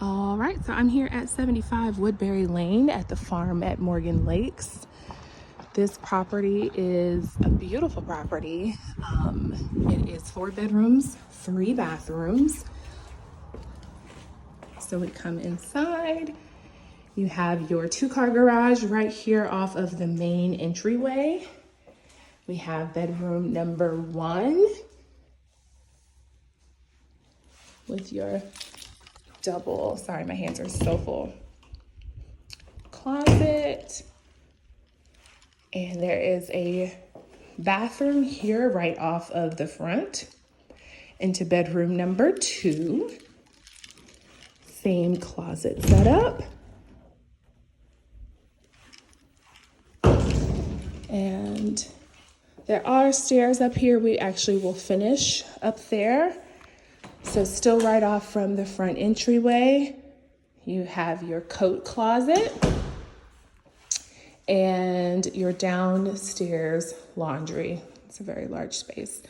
All right, so I'm here at 75 Woodbury Lane at the farm at Morgan Lakes. This property is a beautiful property. It is 4 bedrooms, 3 bathrooms. So we come inside. You have your 2-car garage right here off of the main entryway. We have bedroom number 1 with your double, sorry, my hands are so full, closet. And there is a bathroom here right off of the front into bedroom number 2. Same closet setup. And there are stairs up here. We actually will finish up there. So still right off from the front entryway, you have your coat closet and your downstairs laundry. It's a very large space.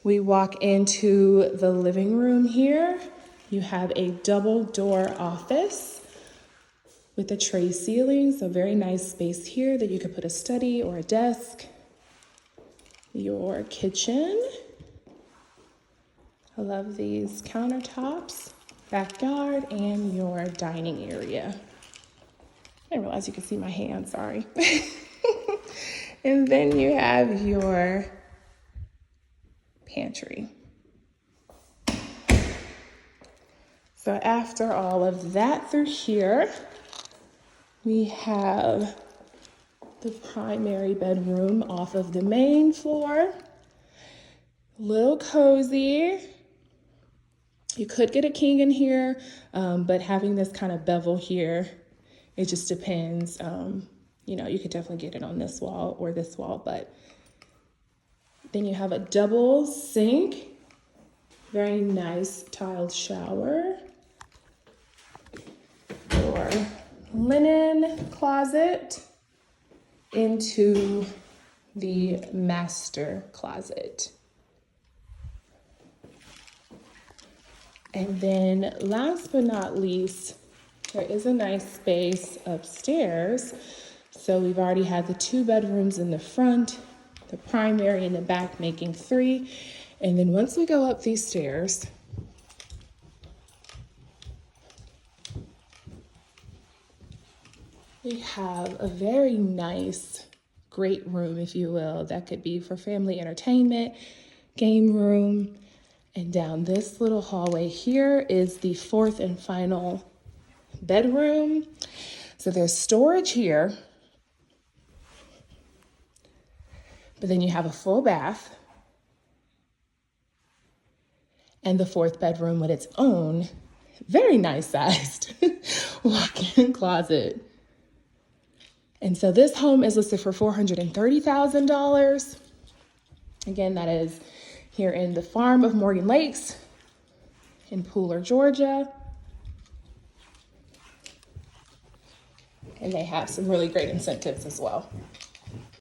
We walk into the living room here. You have a double door office with a tray ceiling, so very nice space here that you could put a study or a desk. Your kitchen. I love these countertops, backyard, and your dining area. I didn't realize you could see my hand, sorry. And then you have your pantry. So after all of that through here, we have the primary bedroom off of the main floor. Little cozy. You could get a king in here, but having this kind of bevel here, it just depends. You know, you could definitely get it on this wall or this wall, but then you have a double sink, very nice tiled shower, your linen closet into the master closet. And then last but not least, there is a nice space upstairs. So we've already had the 2 bedrooms in the front, the primary in the back making 3. And then once we go up these stairs, we have a very nice, great room, if you will, that could be for family entertainment, game room. And down this little hallway here is the 4th and final bedroom. So there's storage here, but then you have a full bath and the 4th bedroom with its own very nice sized walk-in closet. And so this home is listed for $430,000. Again, that is here in the farm of Morgan Lakes in Pooler, Georgia. And they have some really great incentives as well.